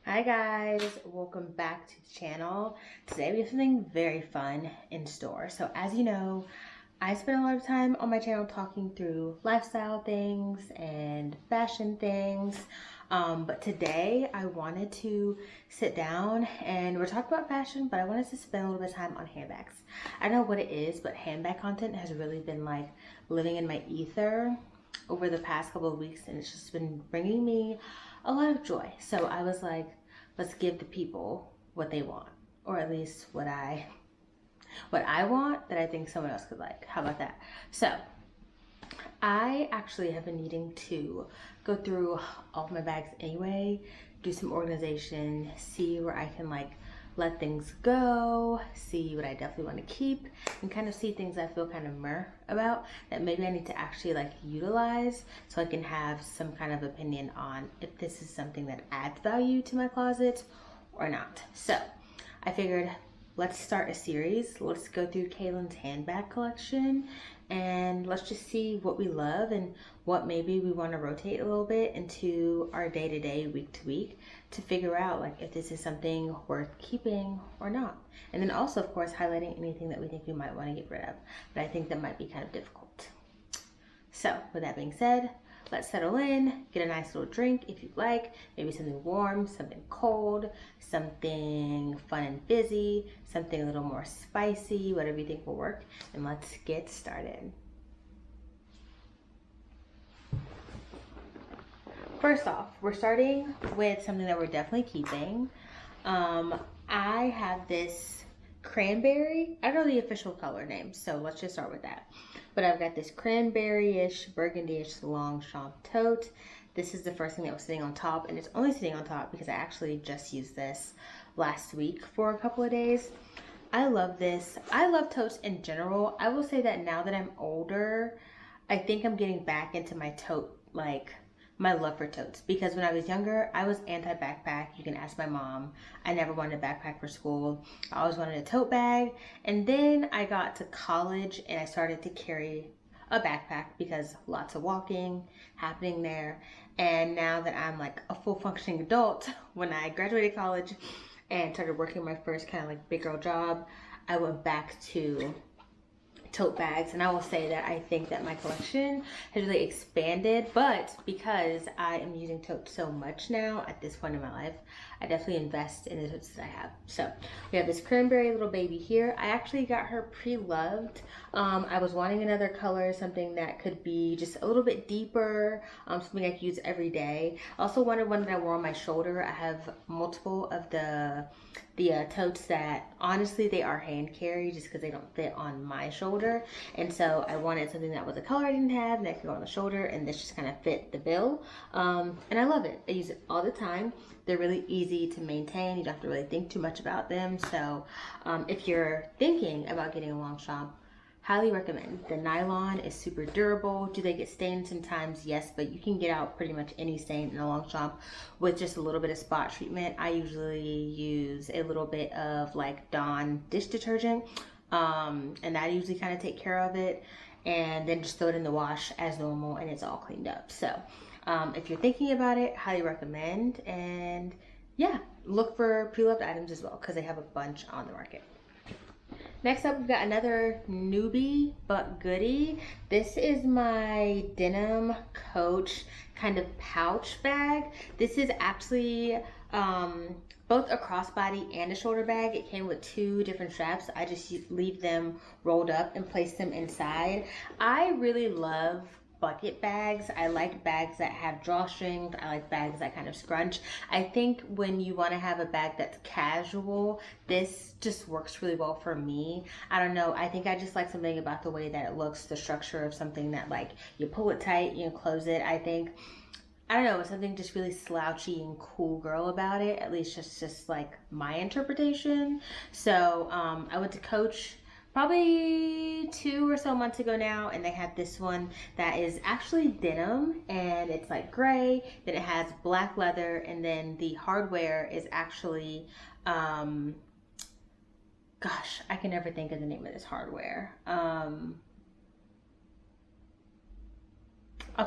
Hi guys, welcome back to the channel. Today we have something very fun in store. So as you know, I spend a lot of time on my channel talking through lifestyle things and fashion things. But today I wanted to sit down and we're talking about fashion, but I wanted to spend a little bit of time on handbags. I don't know what it is, but handbag content has really been like living in my ether over the past couple of weeks, and it's just been bringing me a lot of joy. So I was like, let's give the people what they want, or at least what I want that I think someone else could like. How about that? So I actually have been needing to go through all of my bags anyway, do some organization, see where I can like let things go, see what I definitely want to keep, and kind of see things I feel kind of meh about that maybe I need to actually like utilize so I can have some kind of opinion on if this is something that adds value to my closet or not. So I figured let's start a series. Let's go through Kaylin's handbag collection and let's just see what we love and what maybe we want to rotate a little bit into our day-to-day, week-to-week to figure out like if this is something worth keeping or not. And then also, of course, highlighting anything that we think we might want to get rid of. But I think that might be kind of difficult. So with that being said, let's settle in, get a nice little drink if you'd like, maybe something warm, something cold, something fun and fizzy, something a little more spicy, whatever you think will work, and let's get started. First off, we're starting with something that we're definitely keeping. I have this cranberry. I don't know the official color name, so let's just start with that. But I've got this cranberry-ish, burgundy-ish Longchamp tote. This is the first thing that was sitting on top, and it's only sitting on top because I actually just used this last week for a couple of days. I love this. I love totes in general. I will say that now that I'm older, I think I'm getting back into my tote, like my love for totes, because when I was younger, I was anti-backpack. You can ask my mom. I never wanted a backpack for school. I always wanted a tote bag. And then I got to college and I started to carry a backpack because lots of walking happening there. And now that I'm like a full functioning adult, when I graduated college and started working my first kind of like big girl job, I went back to tote bags, and I will say that I think that my collection has really expanded, but because I am using totes so much now at this point in my life, I definitely invest in the totes that I have. So we have this cranberry little baby here. I actually got her pre-loved. I was wanting another color, something that could be just a little bit deeper, something I could use every day. I also wanted one that I wore on my shoulder. I have multiple of the totes that honestly they are hand carry just because they don't fit on my shoulder, and so I wanted something that was a color I didn't have and that could go on the shoulder, and this just kind of fit the bill. And I love it. I use it all the time. They're really easy to maintain. You don't have to really think too much about them. So if you're thinking about getting a Longchamp, highly recommend. The nylon is super durable. Do they get stained sometimes? Yes, but you can get out pretty much any stain in a Longchamp with just a little bit of spot treatment. I usually use a little bit of like Dawn dish detergent, and that usually kind of take care of it, and then just throw it in the wash as normal and it's all cleaned up. So if you're thinking about it, highly recommend. And yeah, look for pre-loved items as well because they have a bunch on the market. Next up, we've got another newbie but goodie. This is my denim Coach kind of pouch bag. This is actually both a crossbody and a shoulder bag. It came with two different straps. I just leave them rolled up and place them inside. I really love bucket bags. I like bags that have drawstrings. I like bags that kind of scrunch. I think when you want to have a bag that's casual, this just works really well for me. I don't know. I think I just like something about the way that it looks, the structure of something that like you pull it tight, you close it. I don't know, it's something just really slouchy and cool girl about it. At least just like my interpretation. So I went to Coach probably 2 or so months ago now, and they had this one that is actually denim, and it's like gray, then it has black leather, and then the hardware is actually gosh, I can never think of the name of this hardware. I'll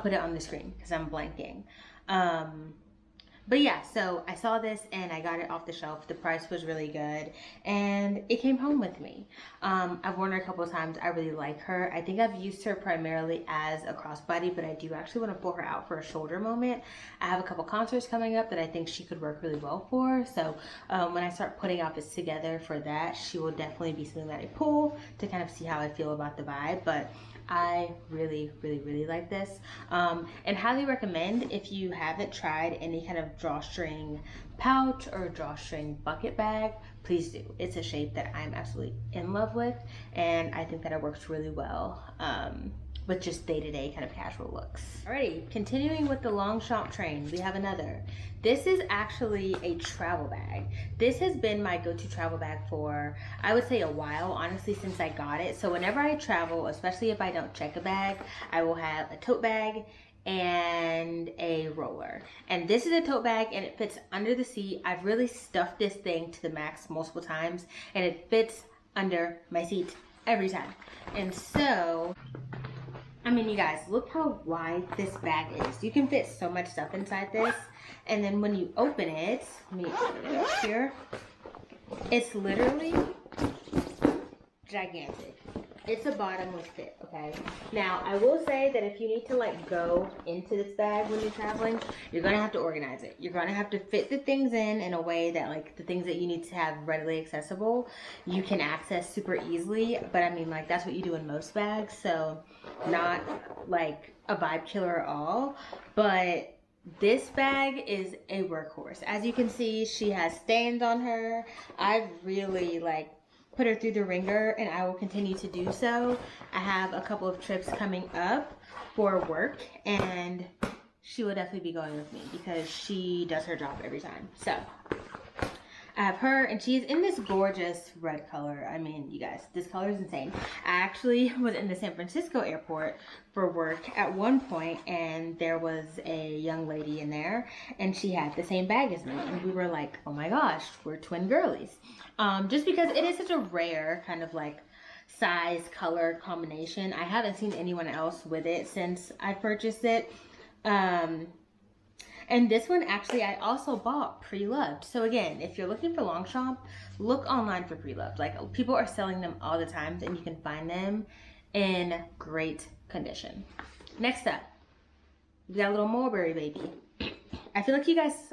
put it on the screen because I'm blanking. But yeah, so I saw this and I got it off the shelf. The price was really good and it came home with me. I've worn her a couple of times. I really like her. I think I've used her primarily as a crossbody, but I do actually want to pull her out for a shoulder moment. I have a couple concerts coming up that I think she could work really well for. So when I start putting outfits together for that, she will definitely be something that I pull to kind of see how I feel about the vibe. But I really like this, and highly recommend if you haven't tried any kind of drawstring pouch or drawstring bucket bag, please do. It's a shape that I'm absolutely in love with, and I think that it works really well with just day-to-day kind of casual looks. Alrighty, continuing with the Longchamp train, we have another. This is actually a travel bag. This has been my go-to travel bag for, I would say, a while, honestly, since I got it. So whenever I travel, especially if I don't check a bag, I will have a tote bag and a roller. And this is a tote bag and it fits under the seat. I've really stuffed this thing to the max multiple times and it fits under my seat every time. And so, I mean, you guys, look how wide this bag is. You can fit so much stuff inside this. And then when you open it, let me open it up here. It's literally gigantic. It's a bottomless fit, okay? Now, I will say that if you need to like go into this bag when you're traveling, you're gonna have to organize it. You're gonna have to fit the things in a way that like the things that you need to have readily accessible, you can access super easily. But I mean, like that's what you do in most bags, so not like a vibe killer at all. But this bag is a workhorse. As you can see, she has stains on her. I've really like put her through the ringer and I will continue to do so. I have a couple of trips coming up for work and she will definitely be going with me because she does her job every time. So I have her and she's in this gorgeous red color. I mean, you guys, this color is insane. I actually was in the San Francisco airport for work at one point and there was a young lady in there and she had the same bag as me and we were like, oh my gosh, we're twin girlies. Just because it is such a rare kind of like size color combination. I haven't seen anyone else with it since I purchased it. And this one actually I also bought pre-loved. So again, if you're looking for Longchamp, look online for pre-loved. Like people are selling them all the time and you can find them in great condition. Next up, we got a little Mulberry baby. I feel like you guys,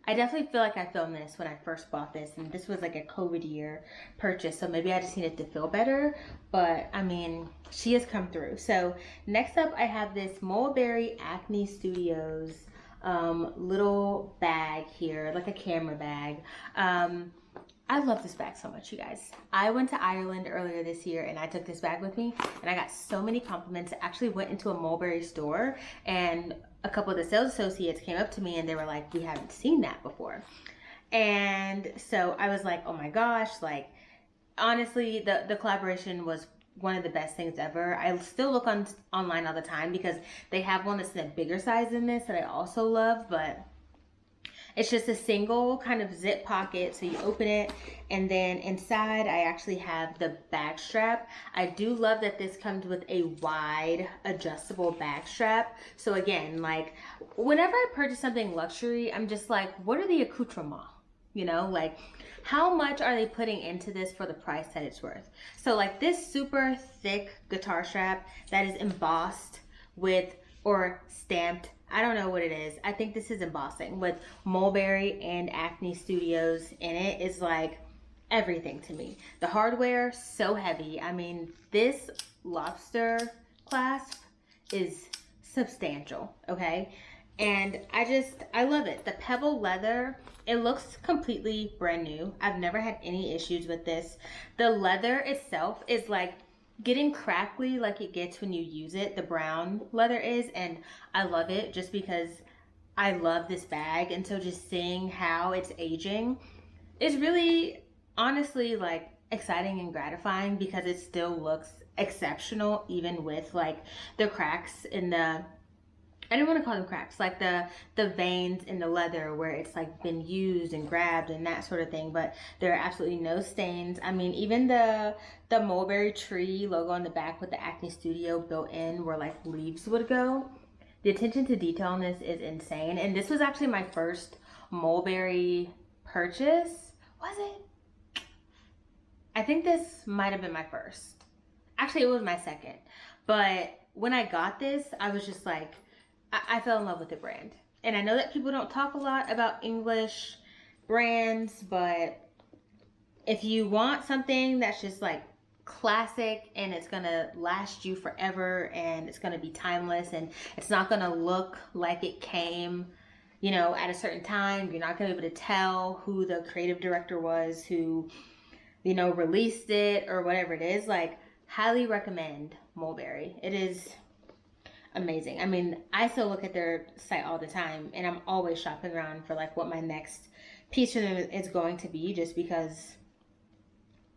I definitely feel like I filmed this when I first bought this and this was like a COVID year purchase. So maybe I just needed to feel better, but I mean, she has come through. So next up I have this Mulberry Acne Studios little bag here, like a camera bag. I love this bag so much, you guys. I went to Ireland earlier this year and I took this bag with me and I got so many compliments. I actually went into a Mulberry store and a couple of the sales associates came up to me and they were like, we haven't seen that before. And so I was like, oh my gosh, like honestly, the collaboration was one of the best things ever. I still look online all the time because they have one that's in a bigger size than this that I also love, but it's just a single kind of zip pocket. So you open it and then inside I actually have the bag strap. I do love that this comes with a wide adjustable bag strap. So again, like whenever I purchase something luxury, I'm just like, what are the accoutrements? You know, like how much are they putting into this for the price that it's worth? So like this super thick guitar strap that is embossed with or stamped, I don't know what it is. I think this is embossing with Mulberry and Acne Studios in it is like everything to me. The hardware, so heavy. I mean, this lobster clasp is substantial, okay? And I love it. The pebble leather, it looks completely brand new. I've never had any issues with this. The leather itself is like getting crackly like it gets when you use it. The brown leather is, and I love it just because I love this bag. And so just seeing how it's aging is really honestly like exciting and gratifying because it still looks exceptional even with like the cracks in the, I don't want to call them cracks, like the veins in the leather where it's like been used and grabbed and that sort of thing, but there are absolutely no stains. I mean, even the Mulberry tree logo on the back with the Acne Studio built in where like leaves would go. The attention to detail on this is insane. And this was actually my first Mulberry purchase. Was it? I think this might have been my first. Actually, it was my second. But when I got this, I was just like, I fell in love with the brand. And I know that people don't talk a lot about English brands, but if you want something that's just like classic and it's gonna last you forever and it's gonna be timeless and it's not gonna look like it came, you know, at a certain time, you're not gonna be able to tell who the creative director was, who, you know, released it or whatever it is, like, highly recommend Mulberry. It is amazing. I mean, I still look at their site all the time and I'm always shopping around for like what my next piece for them is going to be, just because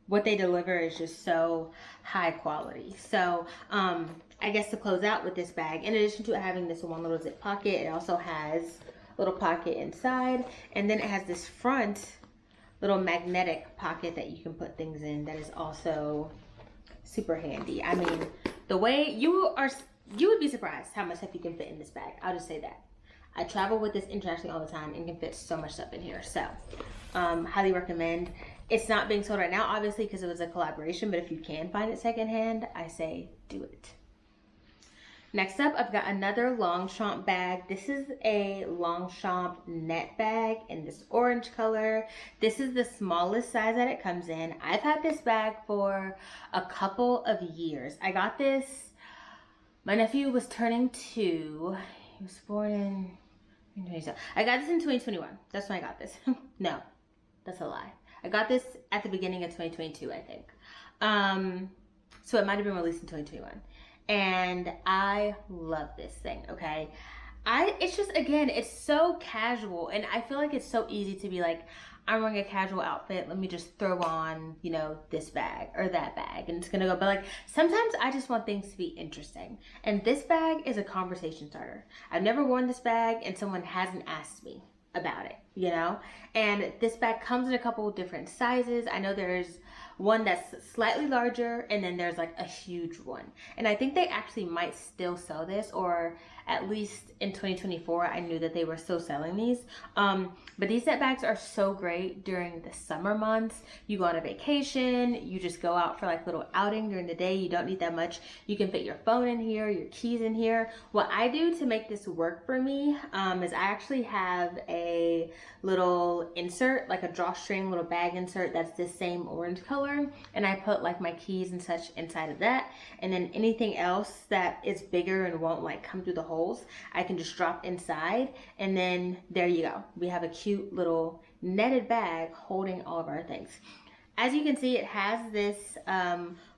what they deliver is just so high quality. So I guess to close out with this bag, in addition to having this one little zip pocket, it also has a little pocket inside, and then it has this front little magnetic pocket that you can put things in that is also super handy. I mean, the way you would be surprised how much stuff you can fit in this bag. I'll just say that. I travel with this internationally all the time and can fit so much stuff in here. So highly recommend. It's not being sold right now, obviously, because it was a collaboration, but if you can find it secondhand, I say do it. Next up, I've got another Longchamp bag. This is a Longchamp net bag in this orange color. This is the smallest size that it comes in. I've had this bag for a couple of years. I got this, my nephew was turning 2. He was born in 2020. I got this in 2021. That's when I got this. No, that's a lie. I got this at the beginning of 2022, I think. So it might have been released in 2021. And I love this thing, okay? It's just, again, it's so casual. And I feel like it's so easy to be like, I'm wearing a casual outfit. Let me just throw on, you know, this bag or that bag. And it's going to go. But like, sometimes I just want things to be interesting. And this bag is a conversation starter. I've never worn this bag and someone hasn't asked me about it, you know? And this bag comes in a couple of different sizes. I know there's one that's slightly larger and then there's like a huge one. And I think they actually might still sell this, or at least in 2024, I knew that they were still selling these. But these net bags are so great during the summer months. You go on a vacation, you just go out for like little outing during the day. You don't need that much. You can fit your phone in here, your keys in here. What I do to make this work for me is I actually have a little insert, like a drawstring little bag insert that's the same orange color. And I put like my keys and such inside of that. And then anything else that is bigger and won't like come through the holes, I can just drop inside, and then there you go. We have a cute little netted bag holding all of our things. As you can see, it has this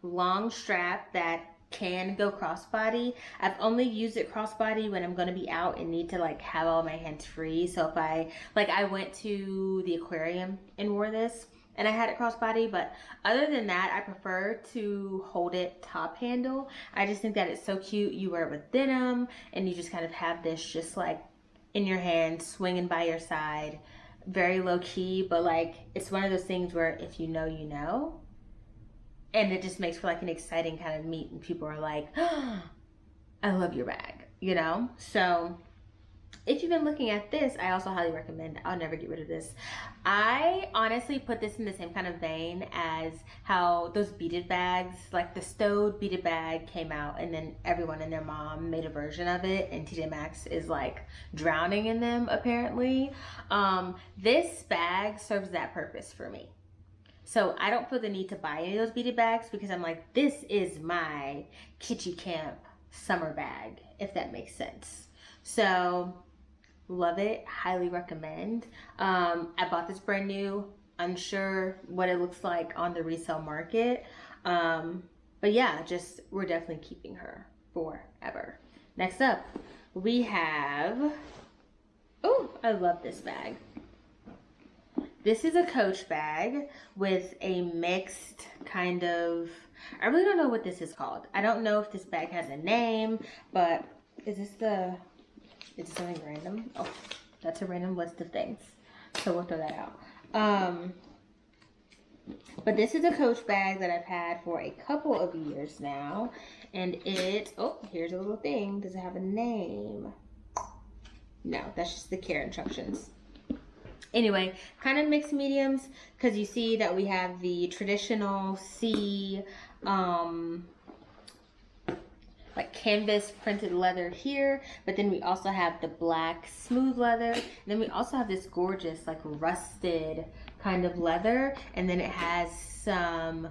long strap that can go crossbody. I've only used it crossbody when I'm going to be out and need to like have all my hands free. So if I went to the aquarium and wore this and I had it crossbody, but other than that, I prefer to hold it top handle. I just think that it's so cute. You wear it with denim and you just kind of have this just like in your hand, swinging by your side, very low key, but like it's one of those things where if you know, you know. And it just makes for like an exciting kind of meet, and people are like, oh, I love your bag, you know? So if you've been looking at this, I also highly recommend. I'll never get rid of this. I honestly put this in the same kind of vein as how those beaded bags, like the stowed beaded bag came out and then everyone and their mom made a version of it, and TJ Maxx is like drowning in them apparently. This bag serves that purpose for me. So I don't feel the need to buy any of those beaded bags because I'm like, this is my kitschy camp summer bag, if that makes sense. So love it, highly recommend. I bought this brand new, unsure what it looks like on the resale market. But yeah, we're definitely keeping her forever. Next up, we have, oh, I love this bag. This is a Coach bag with a mixed kind of, I really don't know what this is called. I don't know if this bag has a name, but is it something random? Oh, that's a random list of things. So we'll throw that out. But this is a Coach bag that I've had for a couple of years now. And oh, here's a little thing. Does it have a name? No, that's just the care instructions. Anyway, kind of mixed mediums, because you see that we have the traditional C, like canvas printed leather here, but then we also have the black smooth leather, and then we also have this gorgeous like rusted kind of leather, and then it has some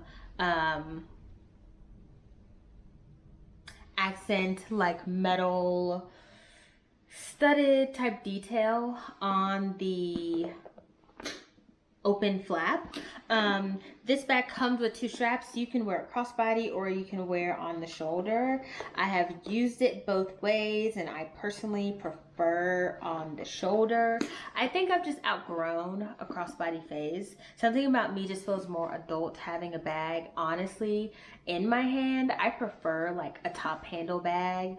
accent like metal studded type detail on the open flap. This bag comes with 2 straps. You can wear it crossbody or you can wear on the shoulder. I have used it both ways and I personally prefer on the shoulder. I think I've just outgrown a crossbody phase. Something about me just feels more adult having a bag, honestly, in my hand. I prefer like a top handle bag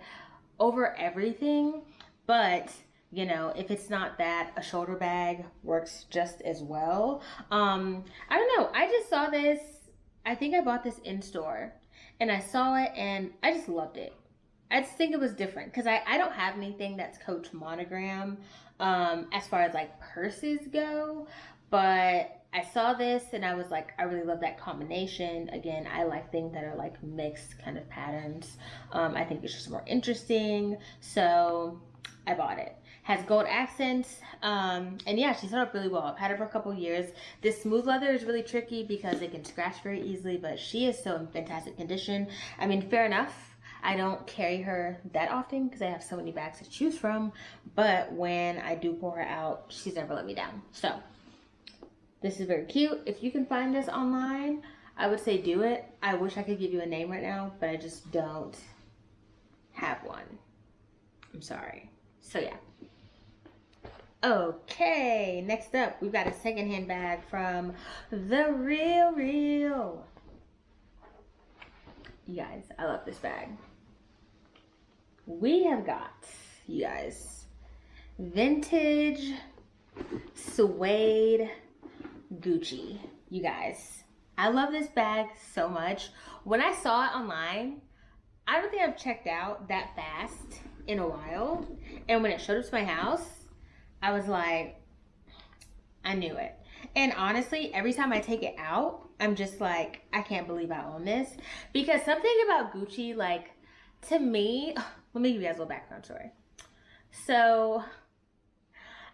over everything, but you know, if it's not that, a shoulder bag works just as well. I don't know. I just saw this. I think I bought this in store and I saw it and I just loved it. I just think it was different because I don't have anything that's Coach monogram as far as like purses go. But I saw this and I was like, I really love that combination. Again, I like things that are like mixed kind of patterns. I think it's just more interesting. So I bought it. Has gold accents, and yeah, she's set up really well. I've had her for a couple years. This smooth leather is really tricky because it can scratch very easily, but she is so in fantastic condition. I mean, fair enough, I don't carry her that often because I have so many bags to choose from, but when I do pull her out, she's never let me down. So this is very cute. If you can find this online, I would say do it. I wish I could give you a name right now, but I just don't have one. I'm sorry. So yeah. Okay, next up, we've got a secondhand bag from The Real. You guys, I love this bag. We have got, you guys, vintage suede Gucci. You guys, I love this bag so much. When I saw it online, I don't think I've checked out that fast in a while. And when it showed up to my house, I was like, I knew it. And honestly, every time I take it out, I'm just like, I can't believe I own this. Because something about Gucci, like, to me, let me give you guys a little background story. So,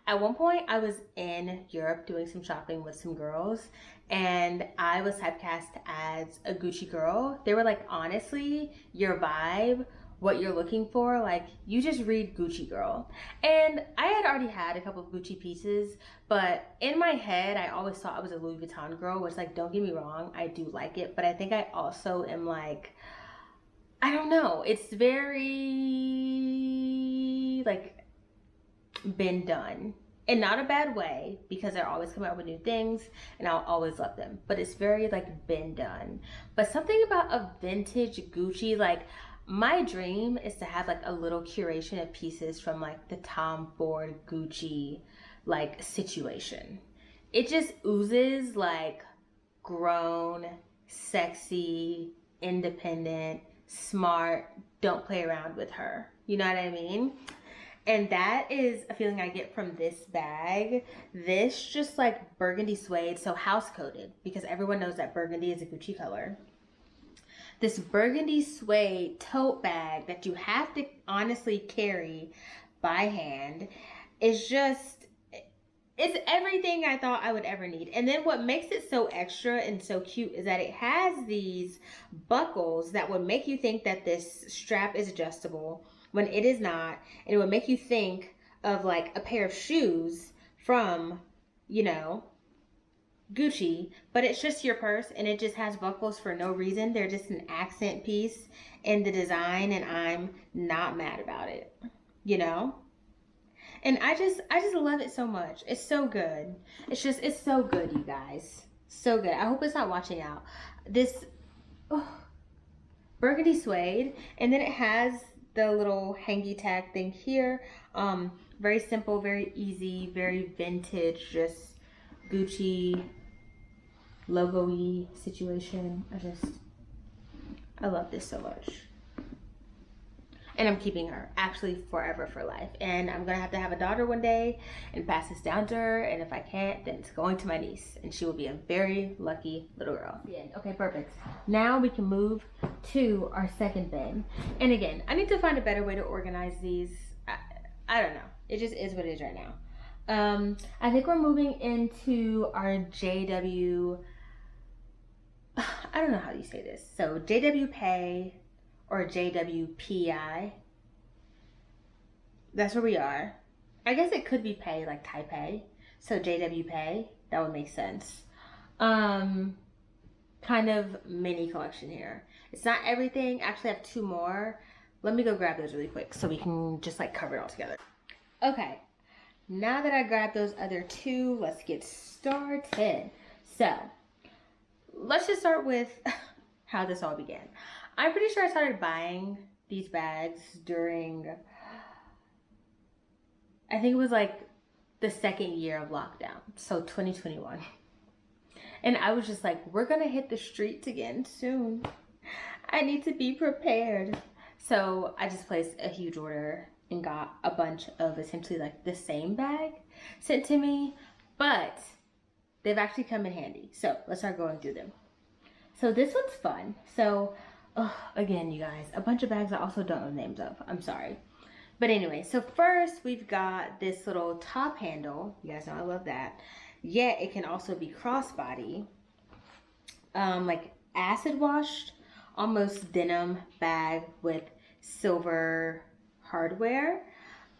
at one point, I was in Europe doing some shopping with some girls, and I was typecast as a Gucci girl. They were like, honestly, your vibe, what you're looking for, like, you just read Gucci girl. And I had already had a couple of Gucci pieces, but in my head, I always thought I was a Louis Vuitton girl, which, like, don't get me wrong, I do like it, but I think I also am like, I don't know, it's very, like, been done. In not a bad way, because they're always coming out with new things and I'll always love them, but it's very like been done. But something about a vintage Gucci, like, my dream is to have like a little curation of pieces from like the Tom Ford Gucci like situation. It just oozes like grown, sexy, independent, smart, don't play around with her. You know what I mean? And that is a feeling I get from this bag. This just like burgundy suede, so house coated, because everyone knows that burgundy is a Gucci color. This burgundy suede tote bag that you have to honestly carry by hand is just, it's everything I thought I would ever need. And then what makes it so extra and so cute is that it has these buckles that would make you think that this strap is adjustable when it is not. And it would make you think of like a pair of shoes from, you know, Gucci, but it's just your purse and it just has buckles for no reason. They're just an accent piece in the design and I'm not mad about it, you know? And I just love it so much. It's so good. It's so good, you guys. So good. I hope it's not watching out. This burgundy suede, and then it has the little hangy tag thing here. Very simple, very easy, very vintage, just Gucci logo-y situation. I love this so much. And I'm keeping her actually forever for life. And I'm gonna have to have a daughter one day and pass this down to her. And if I can't, then it's going to my niece. And she will be a very lucky little girl. The end. Okay, perfect. Now we can move to our second bin. And again, I need to find a better way to organize these. I don't know. It just is what it is right now. I think we're moving into our JW. I don't know how you say this. So JW Pay or JW PEI. That's where we are. I guess it could be Pay like Taipei. So JW Pay, that would make sense. Kind of mini collection here. It's not everything. Actually, I have 2 more. Let me go grab those really quick so we can just like cover it all together. Okay, now that I grabbed those other 2, let's get started. So let's just start with how this all began. I'm pretty sure I started buying these bags during, I think it was like the 2nd year of lockdown, so 2021. And I was just like, we're gonna hit the streets again soon. I need to be prepared. So I just placed a huge order and got a bunch of essentially like the same bag sent to me, but they've actually come in handy. So let's start going through them. So this one's fun. So again, you guys, a bunch of bags I also don't know the names of. I'm sorry. But anyway, so first we've got this little top handle. You guys know I love that. Yet it can also be crossbody. Like acid washed, almost denim bag with silver hardware.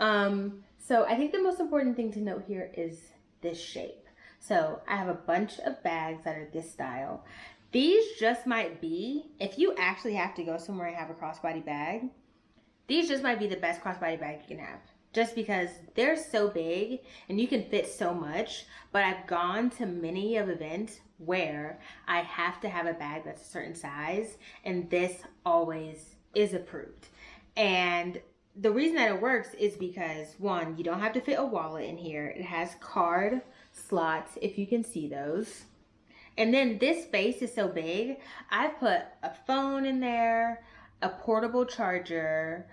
So I think the most important thing to note here is this shape. So I have a bunch of bags that are this style. These just might be, if you actually have to go somewhere and have a crossbody bag, these just might be the best crossbody bag you can have. Just because they're so big and you can fit so much. But I've gone to many of events where I have to have a bag that's a certain size, and this always is approved. And the reason that it works is because, one, you don't have to fit a wallet in here. It has card slots, if you can see those. And then this space is so big, I've put a phone in there, a portable charger.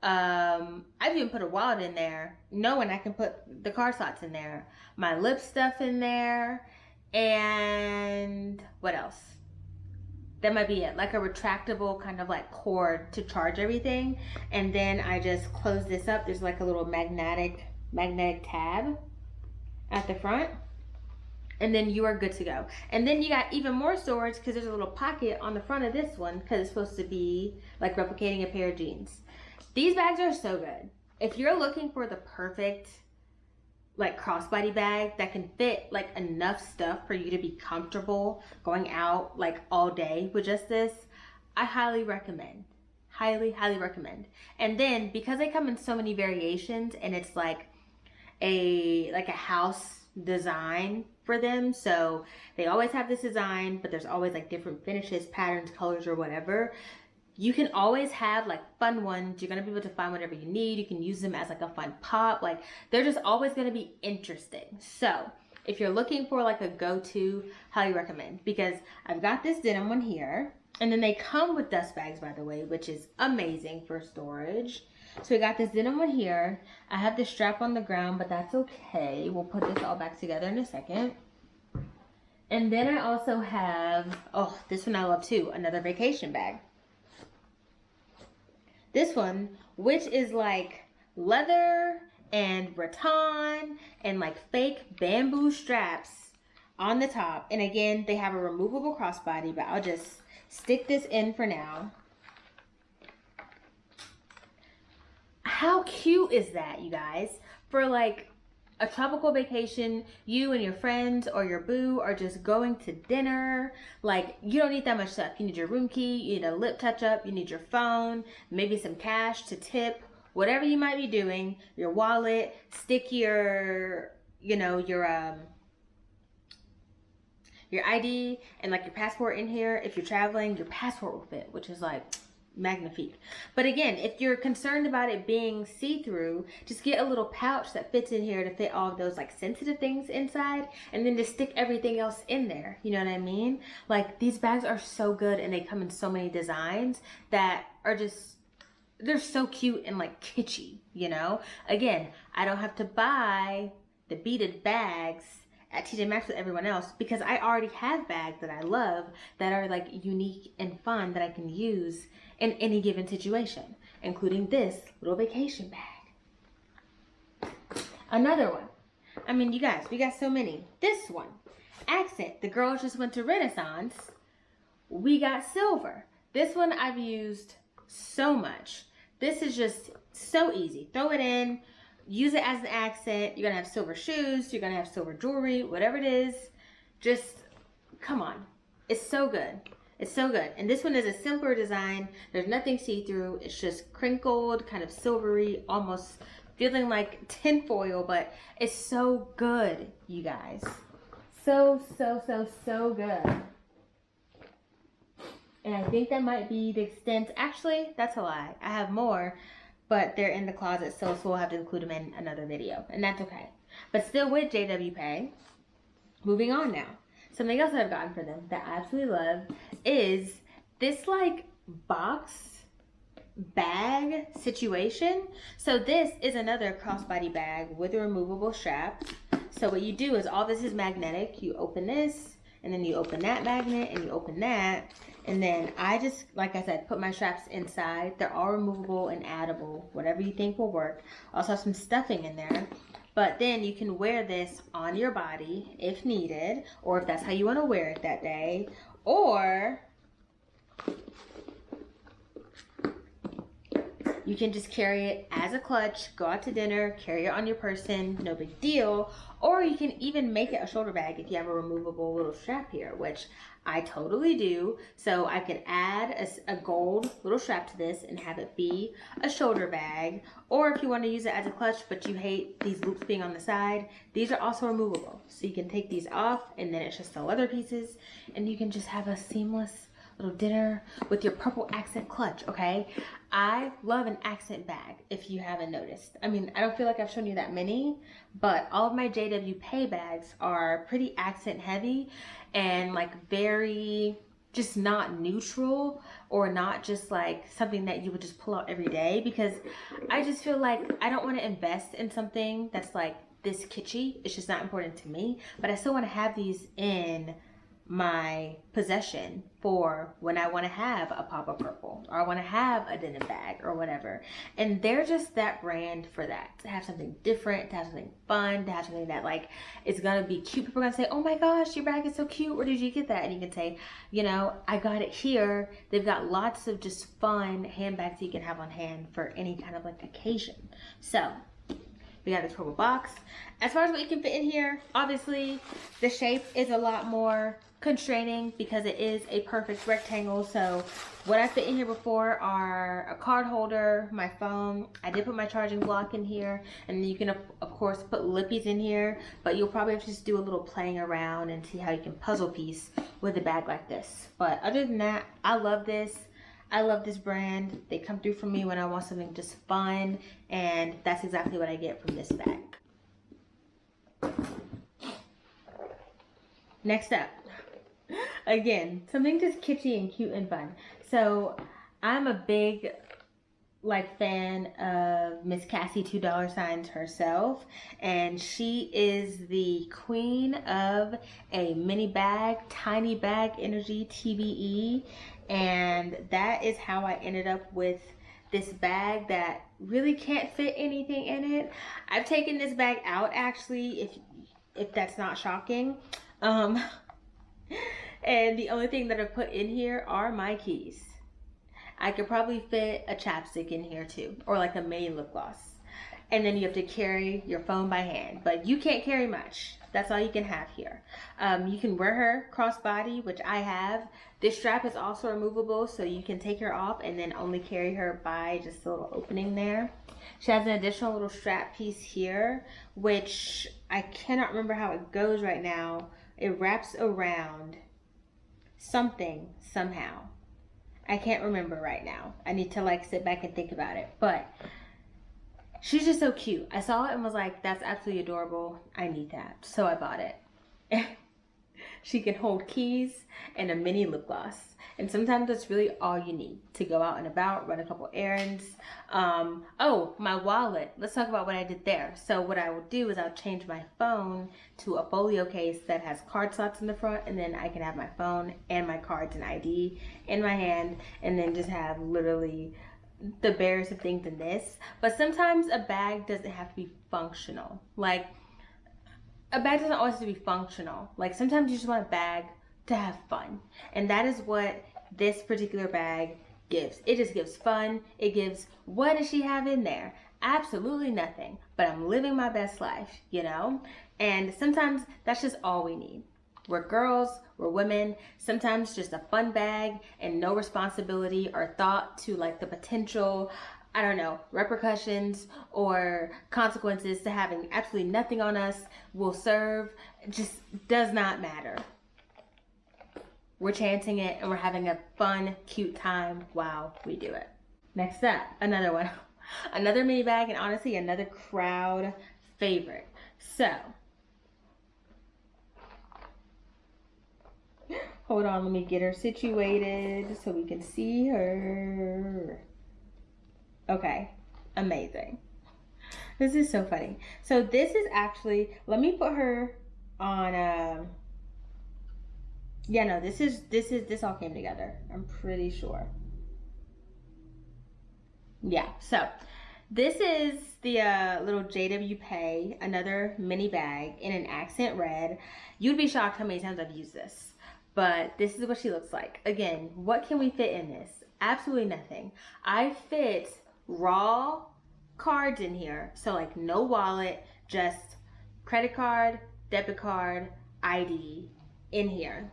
I've even put a wallet in there, knowing I can put the card slots in there, my lip stuff in there, and what else? That might be it, like a retractable kind of like cord to charge everything. And then I just close this up. There's like a little magnetic tab at the front. And then you are good to go. And then you got even more storage because there's a little pocket on the front of this one because it's supposed to be like replicating a pair of jeans. These bags are so good. If you're looking for the perfect like crossbody bag that can fit like enough stuff for you to be comfortable going out like all day with just this, I highly recommend. Highly recommend. And then because they come in so many variations and it's like a house design for them, so they always have this design, but there's always like different finishes, patterns, colors, or whatever. You can always have like fun ones. You're gonna be able to find whatever you need. You can use them as like a fun pop. Like they're just always gonna be interesting. So if you're looking for like a go-to, highly recommend, because I've got this denim one here, and then they come with dust bags, by the way, which is amazing for storage. So we got this denim one here. I have the strap on the ground, but that's okay. We'll put this all back together in a second. And then I also have, oh, this one I love too, another vacation bag. This one, which is like leather and rattan and like fake bamboo straps on the top. And again, they have a removable crossbody, but I'll just stick this in for now. How cute is that, you guys? For like a tropical vacation, you and your friends or your boo are just going to dinner. Like, you don't need that much stuff. You need your room key, you need a lip touch up, you need your phone, maybe some cash to tip, whatever you might be doing, your wallet, stick your, you know, your ID and like your passport in here. If you're traveling, your passport will fit, which is like magnifique. But again, if you're concerned about it being see-through, just get a little pouch that fits in here to fit all of those like sensitive things inside, and then just stick everything else in there. You know what I mean? Like, these bags are so good, and they come in so many designs that are just they're so cute and like kitschy, you know? Again, I don't have to buy the beaded bags at TJ Maxx with everyone else because I already have bags that I love that are like unique and fun that I can use in any given situation, including this little vacation bag. Another one. I mean, you guys, we got so many. This one, accent. The girls just went to Renaissance. We got silver. This one I've used so much. This is just so easy. Throw it in, use it as an accent. You're gonna have silver shoes, you're gonna have silver jewelry, whatever it is. Just, come on. It's so good. It's so good. And this one is a simpler design. There's nothing see-through. It's just crinkled, kind of silvery, almost feeling like tinfoil, but it's so good, you guys. So good. And I think that might be the extent. Actually, that's a lie. I have more, but they're in the closet, so we'll have to include them in another video, and that's okay. But still with JW Pay. Moving on now. Something else I've gotten for them that I absolutely love is this like box bag situation. So this is another crossbody bag with a removable strap. So what you do is all this is magnetic. You open this, and then you open that magnet, and you open that. And then I just, like I said, put my straps inside. They're all removable and addable, whatever you think will work. Also have some stuffing in there. But then you can wear this on your body if needed, or if that's how you want to wear it that day. Or you can just carry it as a clutch, go out to dinner, carry it on your person, no big deal. Or you can even make it a shoulder bag if you have a removable little strap here, which I totally do. So I could add a gold little strap to this and have it be a shoulder bag. Or if you want to use it as a clutch, but you hate these loops being on the side, these are also removable. So you can take these off, and then it's just the leather pieces, and you can just have a seamless little dinner with your purple accent clutch, okay? I love an accent bag, if you haven't noticed. I mean, I don't feel like I've shown you that many, but all of my JW Pay bags are pretty accent heavy and like very just not neutral, or not just like something that you would just pull out every day, because I just feel like I don't want to invest in something that's like this kitschy. It's just not important to me, but I still want to have these in my possession for when I want to have a pop of purple, or I want to have a denim bag or whatever. And they're just that brand for that, to have something different, to have something fun, to have something that like is gonna be cute. People are gonna say, oh my gosh, your bag is so cute, where did you get that? And you can say, you know, I got it here. They've got lots of just fun handbags you can have on hand for any kind of like occasion. So we got this purple box. As far as what you can fit in here, obviously the shape is a lot more constraining because it is a perfect rectangle. So what I fit in here before are a card holder, my phone. I did put my charging block in here, and you can of course put lippies in here, but you'll probably have to just do a little playing around and see how you can puzzle piece with a bag like this. But other than that, I love this. I love this brand. They come through for me when I want something just fun, and that's exactly what I get from this bag. Next up, again, something just kitschy and cute and fun. So I'm a big like fan of Miss Cassie $2 herself, and she is the queen of a mini bag, tiny bag energy TBE, and that is how I ended up with this bag that really can't fit anything in it. I've taken this bag out actually, if that's not shocking. And the only thing that I've put in here are my keys. I could probably fit a chapstick in here too, or like a mini lip gloss. And then you have to carry your phone by hand, but you can't carry much. That's all you can have here. You can wear her crossbody, which I have. This strap is also removable, so you can take her off and then only carry her by just a little opening there. She has an additional little strap piece here, which I cannot remember how it goes right now. It wraps around something somehow. I can't remember right now. I need to like sit back and think about it. But she's just so cute. I saw it and was like, that's absolutely adorable. I need that. So I bought it. She can hold keys and a mini lip gloss. And sometimes that's really all you need to go out and about, run a couple errands. Oh, my wallet. Let's talk about what I did there. So what I will do is I'll change my phone to a folio case that has card slots in the front, and then I can have my phone and my cards and ID in my hand, and then just have literally the barest of things in this. But sometimes a bag doesn't have to be functional. Like, a bag doesn't always have to be functional. Like, sometimes you just want a bag to have fun. And that is what this particular bag gives. It just gives fun. It gives, what does she have in there? Absolutely nothing. But I'm living my best life, you know? And sometimes that's just all we need. We're girls, we're women. Sometimes just a fun bag and no responsibility or thought to like the potential, I don't know, repercussions or consequences to having absolutely nothing on us will serve. It just does not matter. We're chancing it and we're having a fun, cute time while we do it. Next up, another one. Another mini bag, and honestly, another crowd favorite. So, hold on, let me get her situated so we can see her. Okay, amazing. This is so funny. So this is actually, let me put her on yeah, no, this all came together. I'm pretty sure. Yeah, so this is the little JW Pay, another mini bag in an accent red. You'd be shocked how many times I've used this, but this is what she looks like. Again, what can we fit in this? Absolutely nothing. I fit raw cards in here, so like no wallet, just credit card, debit card, ID in here,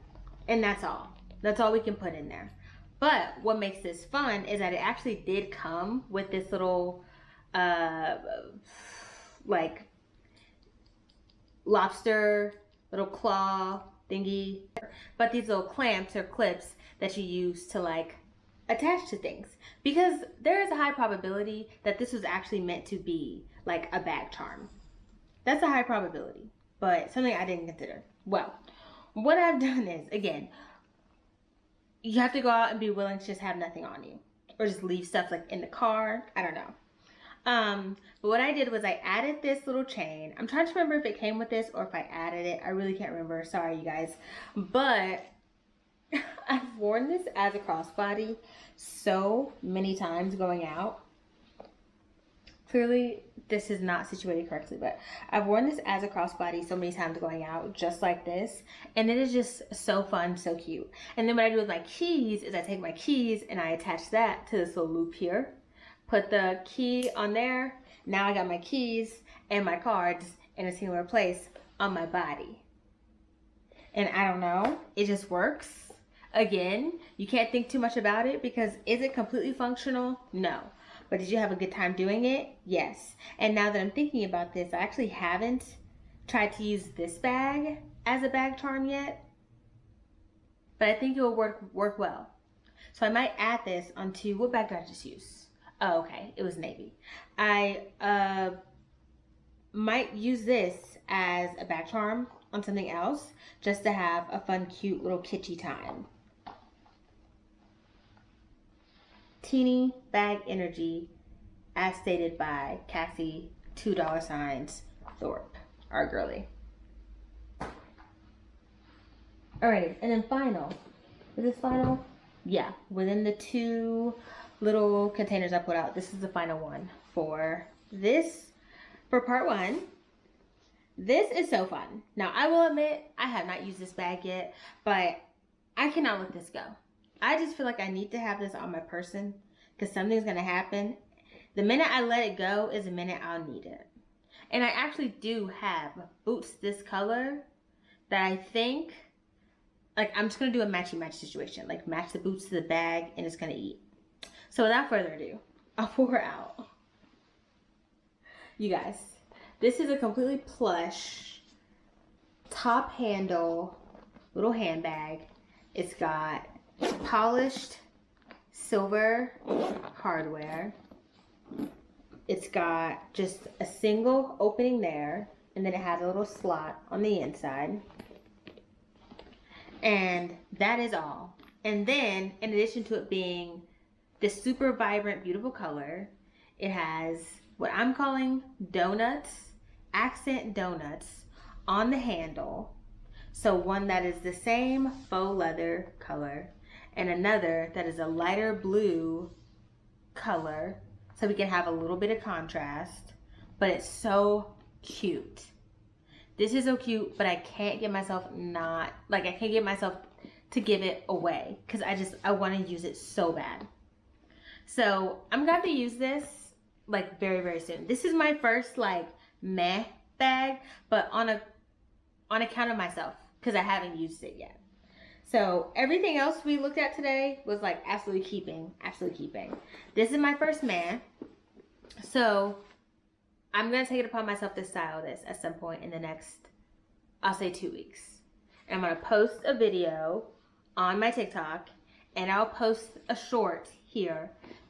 and that's all. That's all we can put in there. But what makes this fun is that it actually did come with this little like lobster little claw thingy, but these little clamps or clips that you use to like attach to things, because there is a high probability that this was actually meant to be like a bag charm. That's a high probability, but something I didn't consider. Well, what I've done is, again, you have to go out and be willing to just have nothing on you, or just leave stuff like in the car. I don't know. But what I did was I added this little chain. I'm trying to remember if it came with this or if I added it. I really can't remember. Sorry, you guys. But I've worn this as a crossbody so many times going out. Clearly, this is not situated correctly, but I've worn this as a crossbody so many times going out, just like this. And it is just so fun, so cute. And then what I do with my keys is I take my keys and I attach that to this little loop here. Put the key on there. Now I got my keys and my cards in a singular place on my body. And I don't know, it just works. Again, you can't think too much about it, because is it completely functional? No. But did you have a good time doing it? Yes. And now that I'm thinking about this, I actually haven't tried to use this bag as a bag charm yet, but I think it will work well. So I might add this onto, what bag did I just use? Oh, okay, it was navy. I might use this as a bag charm on something else, just to have a fun, cute little kitschy time. Teeny bag energy, as stated by Cassie $2 Thorpe, our girly. Alrighty, and then final. Is this final? Yeah, within the two little containers I put out, this is the final one for this, for part one. This is so fun. Now, I will admit, I have not used this bag yet, but I cannot let this go. I just feel like I need to have this on my person, because something's going to happen. The minute I let it go is the minute I'll need it. And I actually do have boots this color that I think, like, I'm just going to do a matchy-match situation. Like, match the boots to the bag, and it's going to eat. So without further ado, I'll pour her out. You guys, this is a completely plush, top handle, little handbag. It's got polished silver hardware. It's got just a single opening there, and then it has a little slot on the inside. And that is all. And then, in addition to it being this super vibrant, beautiful color, it has what I'm calling donuts, accent donuts on the handle. So one that is the same faux leather color and another that is a lighter blue color, so we can have a little bit of contrast. But it's so cute. This is so cute, but I can't get myself to give it away because I want to use it so bad. So I'm going to use this like very, very soon. This is my first like meh bag, but on account of myself because I haven't used it yet. So everything else we looked at today was like absolutely keeping. This is my first meh. So I'm going to take it upon myself to style this at some point in the next, I'll say 2 weeks. And I'm going to post a video on my TikTok, and I'll post a short here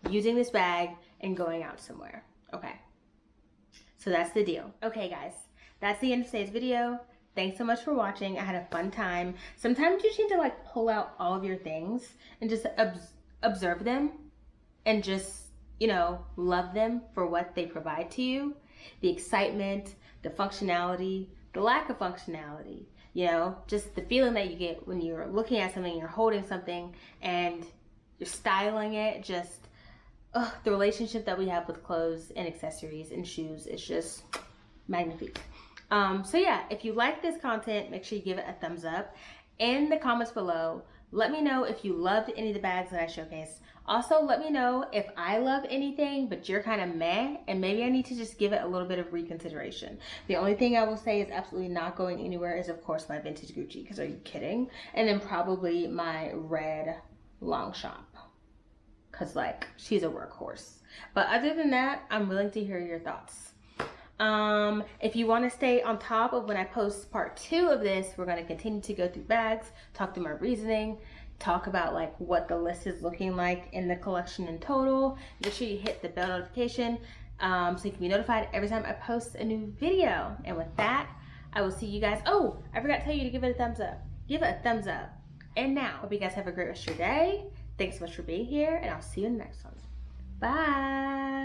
using this bag and going out somewhere. Okay. So that's the deal. Okay, guys. That's the end of today's video. Thanks so much for watching. I had a fun time. Sometimes you just need to like pull out all of your things and just observe them and just, you know, love them for what they provide to you. The excitement, the functionality, the lack of functionality, you know, just the feeling that you get when you're looking at something, you're holding something and you're styling it. Just the relationship that we have with clothes and accessories and shoes is just magnifique. So yeah, if you like this content, make sure you give it a thumbs up. In the comments below, let me know if you loved any of the bags that I showcased. Also, let me know if I love anything, but you're kind of meh, and maybe I need to just give it a little bit of reconsideration. The only thing I will say is absolutely not going anywhere is, of course, my vintage Gucci, because are you kidding? And then probably my red Longchamp, because, like, she's a workhorse. But other than that, I'm willing to hear your thoughts. If you want to stay on top of when I post part 2 of this, we're going to continue to go through bags, talk through my reasoning, talk about like what the list is looking like in the collection in total. Make sure you hit the bell notification so you can be notified every time I post a new video. And with that, I will see you guys. Oh, I forgot to tell you to give it a thumbs up. Give it a thumbs up. And now, hope you guys have a great rest of your day. Thanks so much for being here, and I'll see you in the next one. Bye.